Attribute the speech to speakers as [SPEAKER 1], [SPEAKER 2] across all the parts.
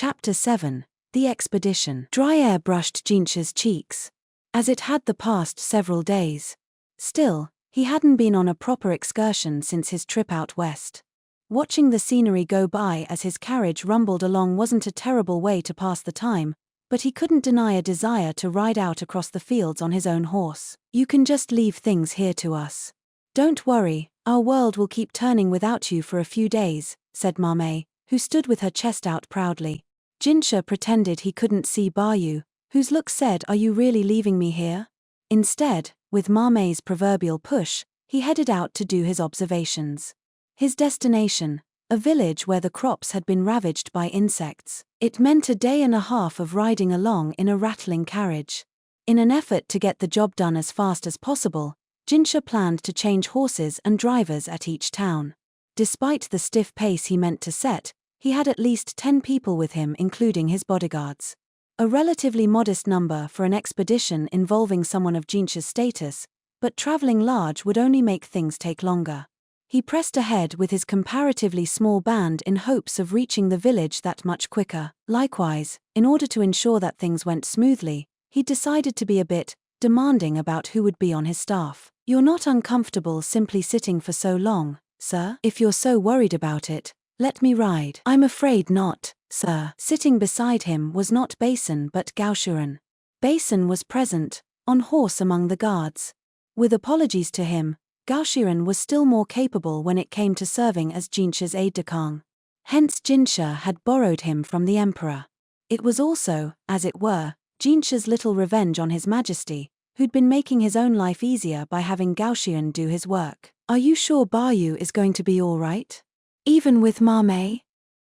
[SPEAKER 1] Chapter 7. The Expedition. Dry air brushed Jinshi's cheeks, as it had the past several days. Still, he hadn't been on a proper excursion since his trip out west. Watching the scenery go by as his carriage rumbled along wasn't a terrible way to pass the time, but he couldn't deny a desire to ride out across the fields on his own horse. "You can just leave things here to us. Don't worry, our world will keep turning without you for a few days," said Maomao, who stood with her chest out proudly. Jinshi pretended he couldn't see Bayu, whose look said, "Are you really leaving me here?" Instead, with Maomao's proverbial push, he headed out to do his observations. His destination, a village where the crops had been ravaged by insects. It meant a day and a half of riding along in a rattling carriage. In an effort to get the job done as fast as possible, Jinshi planned to change horses and drivers at each town. Despite the stiff pace he meant to set, he had at least 10 people with him, including his bodyguards. A relatively modest number for an expedition involving someone of Jinshi's status, but traveling large would only make things take longer. He pressed ahead with his comparatively small band in hopes of reaching the village that much quicker. Likewise, in order to ensure that things went smoothly, he decided to be a bit demanding about who would be on his staff. "You're not uncomfortable simply sitting for so long, sir? If you're so worried about it, let me ride." "I'm afraid not, sir." Sitting beside him was not Basin but Gaoshuren. Basin was present, on horse among the guards. With apologies to him, Gaoshuren was still more capable when it came to serving as Jinshi's aide-de-camp. Hence Jinshi had borrowed him from the emperor. It was also, as it were, Jinshi's little revenge on his majesty, who'd been making his own life easier by having Gaoshuren do his work. "Are you sure Bayu is going to be all right? Even with Maomao?"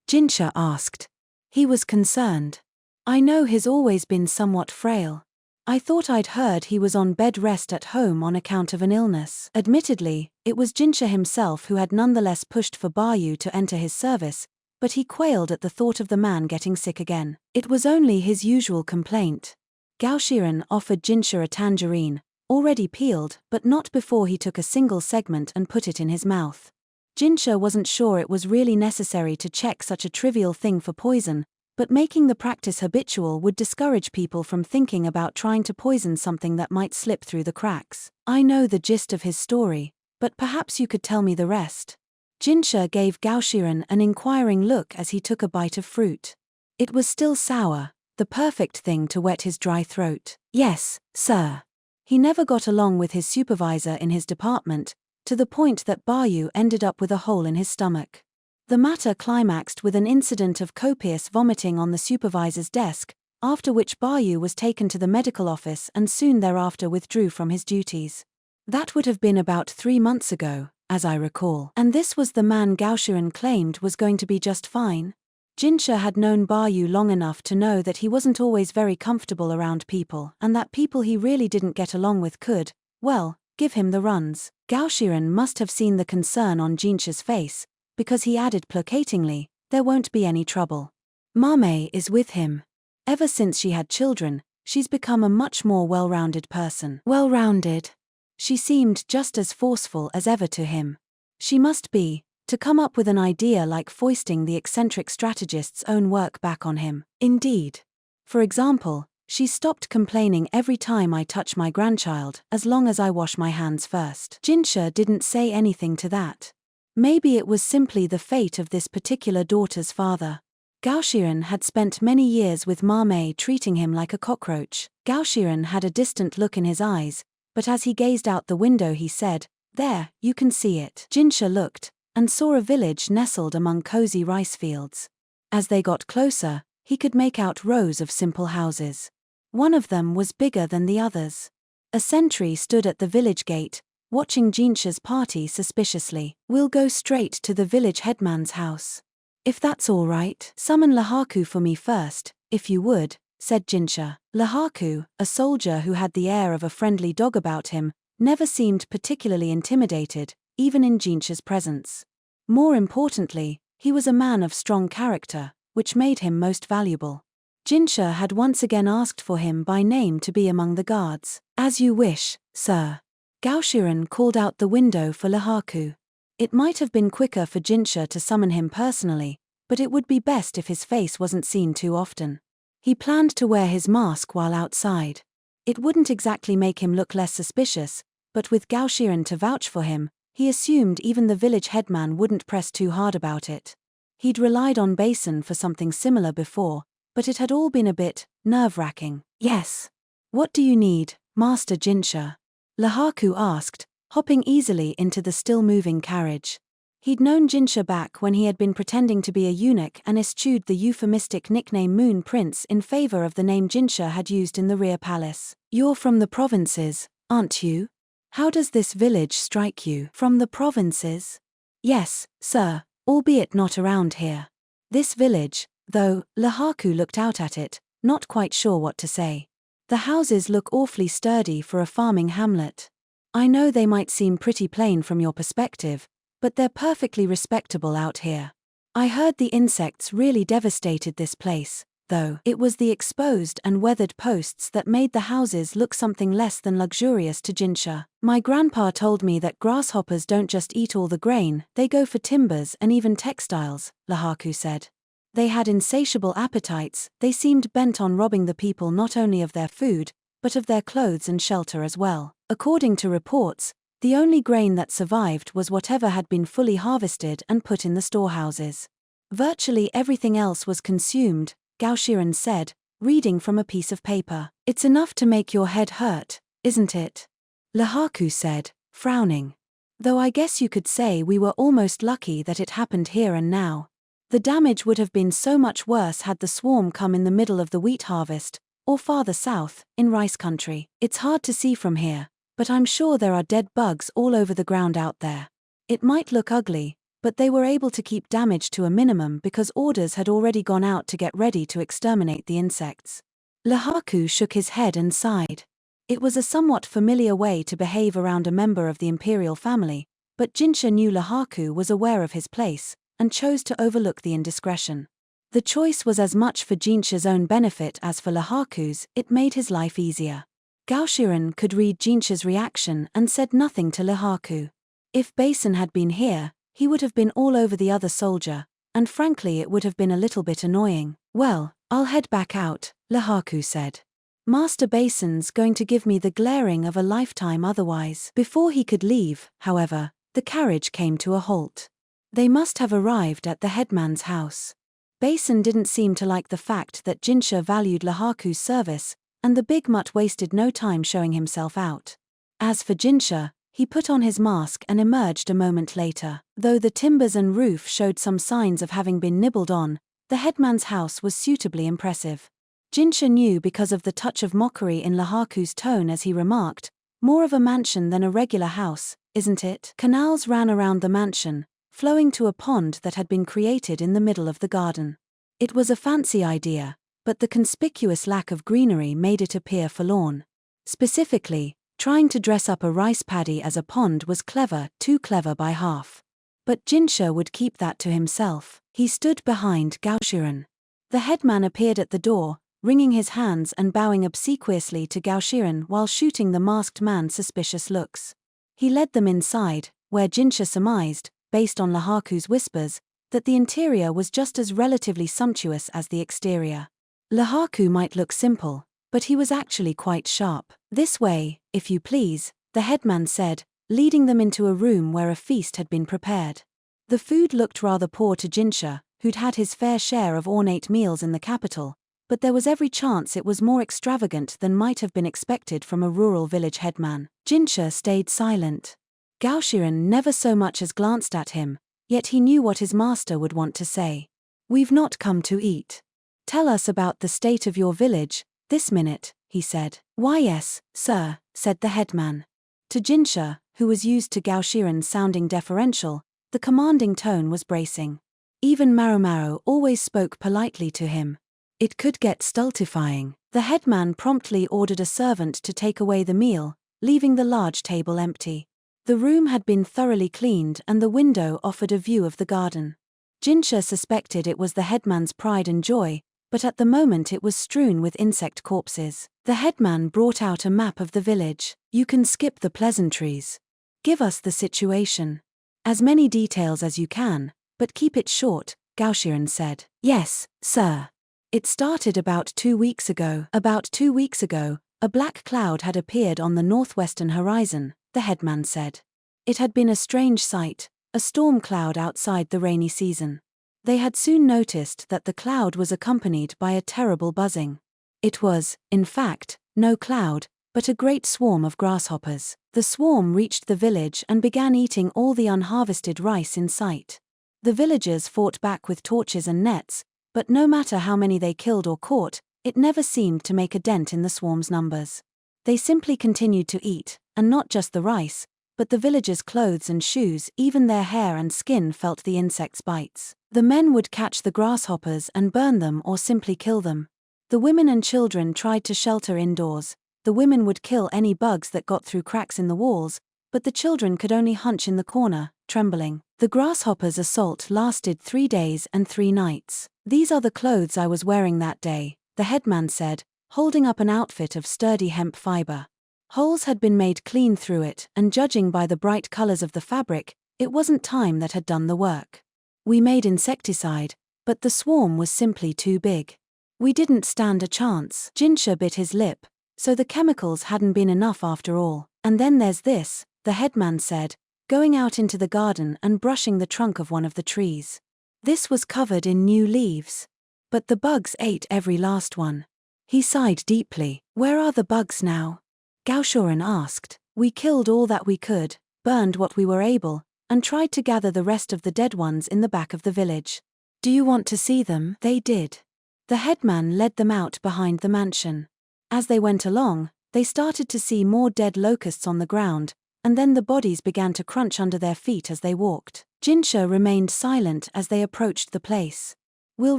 [SPEAKER 1] Jinshi asked. He was concerned. "I know he's always been somewhat frail. I thought I'd heard he was on bed rest at home on account of an illness." Admittedly, it was Jinshi himself who had nonetheless pushed for Bayu to enter his service, but he quailed at the thought of the man getting sick again. It was only his usual complaint. Gaoshuren offered Jinshi a tangerine, already peeled, but not before he took a single segment and put it in his mouth. Jinshi wasn't sure it was really necessary to check such a trivial thing for poison, but making the practice habitual would discourage people from thinking about trying to poison something that might slip through the cracks. "I know the gist of his story, but perhaps you could tell me the rest." Jinshi gave Gaoshuren an inquiring look as he took a bite of fruit. It was still sour, the perfect thing to wet his dry throat. "Yes, sir." He never got along with his supervisor in his department, to the point that Bayu ended up with a hole in his stomach. The matter climaxed with an incident of copious vomiting on the supervisor's desk, after which Bayu was taken to the medical office and soon thereafter withdrew from his duties. That would have been about 3 months ago, as I recall. And this was the man Gaoshuren claimed was going to be just fine? Jinshi had known Bayu long enough to know that he wasn't always very comfortable around people, and that people he really didn't get along with could, well, give him the runs. Gaoshuren must have seen the concern on Jinshi's face, because he added placatingly, "There won't be any trouble. Maomao is with him. Ever since she had children, she's become a much more well-rounded person." Well-rounded? She seemed just as forceful as ever to him. She must be, to come up with an idea like foisting the eccentric strategist's own work back on him. Indeed. For example, she stopped complaining every time I touch my grandchild, as long as I wash my hands first. Jinshi didn't say anything to that. Maybe it was simply the fate of this particular daughter's father. Gaoshuren had spent many years with Maomao treating him like a cockroach. Gaoshuren had a distant look in his eyes, but as he gazed out the window he said, "There, you can see it." Jinshi looked, and saw a village nestled among cozy rice fields. As they got closer, he could make out rows of simple houses. One of them was bigger than the others. A sentry stood at the village gate, watching Jinshi's party suspiciously. "We'll go straight to the village headman's house. If that's all right." "Summon Lahaku for me first, if you would," said Jinshi. Lahaku, a soldier who had the air of a friendly dog about him, never seemed particularly intimidated, even in Jinshi's presence. More importantly, he was a man of strong character, which made him most valuable. Jinshi had once again asked for him by name to be among the guards. "As you wish, sir." Gaoshuren called out the window for Lahaku. It might have been quicker for Jinshi to summon him personally, but it would be best if his face wasn't seen too often. He planned to wear his mask while outside. It wouldn't exactly make him look less suspicious, but with Gao Shiren to vouch for him, he assumed even the village headman wouldn't press too hard about it. He'd relied on Basin for something similar before, but it had all been a bit nerve-wracking. "Yes. What do you need, Master Jinshi?" Lahaku asked, hopping easily into the still-moving carriage. He'd known Jinshi back when he had been pretending to be a eunuch and eschewed the euphemistic nickname Moon Prince in favor of the name Jinshi had used in the rear palace. "You're from the provinces, aren't you? How does this village strike you?" "From the provinces?" "Yes, sir, albeit not around here. This village, though," Lahaku looked out at it, not quite sure what to say. "The houses look awfully sturdy for a farming hamlet. I know they might seem pretty plain from your perspective, but they're perfectly respectable out here. I heard the insects really devastated this place, though. It was the exposed and weathered posts that made the houses look something less than luxurious to Jinshi. My grandpa told me that grasshoppers don't just eat all the grain, they go for timbers and even textiles," Lahaku said. "They had insatiable appetites, they seemed bent on robbing the people not only of their food, but of their clothes and shelter as well. According to reports, the only grain that survived was whatever had been fully harvested and put in the storehouses. Virtually everything else was consumed," Gao Shiren said, reading from a piece of paper. "It's enough to make your head hurt, isn't it?" Lahaku said, frowning. "Though I guess you could say we were almost lucky that it happened here and now. The damage would have been so much worse had the swarm come in the middle of the wheat harvest, or farther south, in rice country. It's hard to see from here, but I'm sure there are dead bugs all over the ground out there. It might look ugly, but they were able to keep damage to a minimum because orders had already gone out to get ready to exterminate the insects." Lahaku shook his head and sighed. It was a somewhat familiar way to behave around a member of the imperial family, but Jinshi knew Lahaku was aware of his place, and chose to overlook the indiscretion. The choice was as much for Jinshi's own benefit as for Lahaku's. It made his life easier. Gao Shiren could read Jinshi's reaction and said nothing to Lahaku. If Basin had been here, he would have been all over the other soldier, and frankly it would have been a little bit annoying. "Well, I'll head back out," Lahaku said. "Master Basin's going to give me the glaring of a lifetime otherwise." Before he could leave, however, the carriage came to a halt. They must have arrived at the headman's house. Basin didn't seem to like the fact that Jinshi valued Lahaku's service, and the big mutt wasted no time showing himself out. As for Jinshi, he put on his mask and emerged a moment later. Though the timbers and roof showed some signs of having been nibbled on, the headman's house was suitably impressive. Jinshi knew because of the touch of mockery in Lahaku's tone as he remarked, "More of a mansion than a regular house, isn't it?" Canals ran around the mansion, flowing to a pond that had been created in the middle of the garden. It was a fancy idea, but the conspicuous lack of greenery made it appear forlorn. Specifically, trying to dress up a rice paddy as a pond was clever, too clever by half. But Jinshi would keep that to himself. He stood behind Gao Shiren. The headman appeared at the door, wringing his hands and bowing obsequiously to Gao Shiren while shooting the masked man suspicious looks. He led them inside, where Jinshi surmised, based on Lahaku's whispers, that the interior was just as relatively sumptuous as the exterior. Lahaku might look simple, but he was actually quite sharp. "This way, if you please," the headman said, leading them into a room where a feast had been prepared. The food looked rather poor to Jinshi, who'd had his fair share of ornate meals in the capital, but there was every chance it was more extravagant than might have been expected from a rural village headman. Jinshi stayed silent. Gao Shiren never so much as glanced at him, yet he knew what his master would want to say. "We've not come to eat. Tell us about the state of your village, this minute," he said. "Why yes, sir," said the headman. To Jinshi, who was used to Gao Shiren sounding deferential, the commanding tone was bracing. Even Maomao always spoke politely to him. It could get stultifying. The headman promptly ordered a servant to take away the meal, leaving the large table empty. The room had been thoroughly cleaned and the window offered a view of the garden. Jinshi suspected it was the headman's pride and joy, but at the moment it was strewn with insect corpses. The headman brought out a map of the village. "You can skip the pleasantries. Give us the situation. As many details as you can, but keep it short," Gaoshiren said. Yes, sir. It started about 2 weeks ago. About 2 weeks ago, a black cloud had appeared on the northwestern horizon, the headman said. It had been a strange sight, a storm cloud outside the rainy season. They had soon noticed that the cloud was accompanied by a terrible buzzing. It was, in fact, no cloud, but a great swarm of grasshoppers. The swarm reached the village and began eating all the unharvested rice in sight. The villagers fought back with torches and nets, but no matter how many they killed or caught, it never seemed to make a dent in the swarm's numbers. They simply continued to eat, and not just the rice, but the villagers' clothes and shoes, even their hair and skin felt the insects' bites. The men would catch the grasshoppers and burn them or simply kill them. The women and children tried to shelter indoors. The women would kill any bugs that got through cracks in the walls, but the children could only hunch in the corner, trembling. The grasshoppers' assault lasted 3 days and 3 nights. These are the clothes I was wearing that day, the headman said, holding up an outfit of sturdy hemp fiber. Holes had been made clean through it, and judging by the bright colors of the fabric, it wasn't time that had done the work. We made insecticide, but the swarm was simply too big. We didn't stand a chance. Jinshi bit his lip. So the chemicals hadn't been enough after all. And then there's this, the headman said, going out into the garden and brushing the trunk of one of the trees. This was covered in new leaves. But the bugs ate every last one. He sighed deeply. Where are the bugs now? Gaoshiren asked. We killed all that we could, burned what we were able, and tried to gather the rest of the dead ones in the back of the village. Do you want to see them? They did. The headman led them out behind the mansion. As they went along, they started to see more dead locusts on the ground, and then the bodies began to crunch under their feet as they walked. Jinshi remained silent as they approached the place. We'll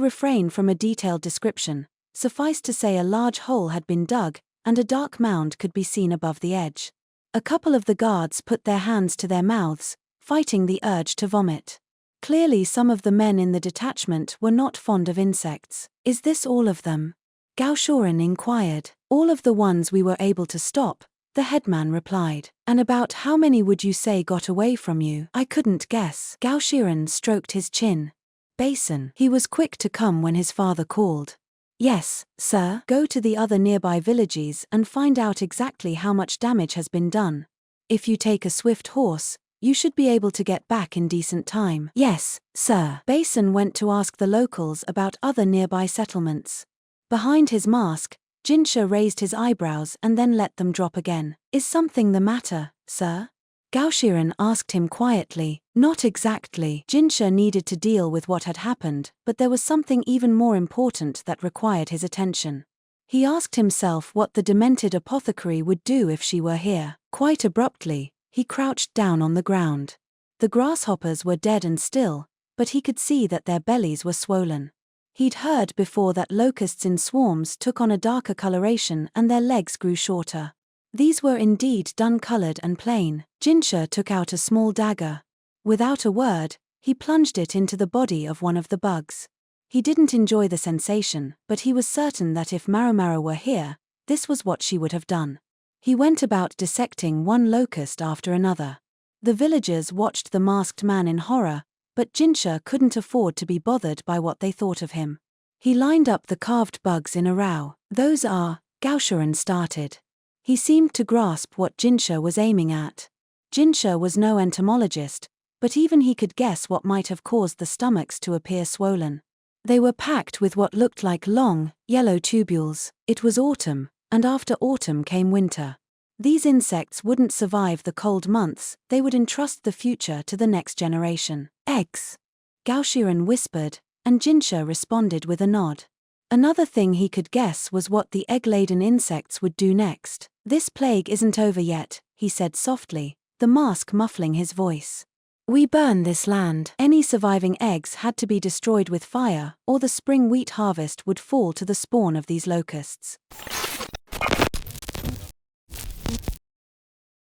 [SPEAKER 1] refrain from a detailed description. Suffice to say a large hole had been dug, and a dark mound could be seen above the edge. A couple of the guards put their hands to their mouths, fighting the urge to vomit. Clearly some of the men in the detachment were not fond of insects. Is this all of them? Gaoshiren inquired. All of the ones we were able to stop, the headman replied. And about how many would you say got away from you? I couldn't guess. Gaoshiren stroked his chin. Basin. He was quick to come when his father called. Yes, sir. Go to the other nearby villages and find out exactly how much damage has been done. If you take a swift horse, you should be able to get back in decent time. Yes, sir. Basin went to ask the locals about other nearby settlements. Behind his mask, Jinshi raised his eyebrows and then let them drop again. Is something the matter, sir? Gaoshiren asked him quietly. Not exactly. Jinshi needed to deal with what had happened, but there was something even more important that required his attention. He asked himself what the demented apothecary would do if she were here. Quite abruptly, he crouched down on the ground. The grasshoppers were dead and still, but he could see that their bellies were swollen. He'd heard before that locusts in swarms took on a darker coloration and their legs grew shorter. These were indeed dun-colored and plain. Jinshi took out a small dagger. Without a word, he plunged it into the body of one of the bugs. He didn't enjoy the sensation, but he was certain that if Maomao were here, this was what she would have done. He went about dissecting one locust after another. The villagers watched the masked man in horror, but Jinshi couldn't afford to be bothered by what they thought of him. He lined up the carved bugs in a row. Those are, Gaoshiren started. He seemed to grasp what Jinshi was aiming at. Jinshi was no entomologist, but even he could guess what might have caused the stomachs to appear swollen. They were packed with what looked like long, yellow tubules. It was autumn, and after autumn came winter. These insects wouldn't survive the cold months, they would entrust the future to the next generation. Eggs. Gaoshiren whispered, and Jinshi responded with a nod. Another thing he could guess was what the egg-laden insects would do next. This plague isn't over yet, he said softly, the mask muffling his voice. We burn this land. Any surviving eggs had to be destroyed with fire, or the spring wheat harvest would fall to the spawn of these locusts.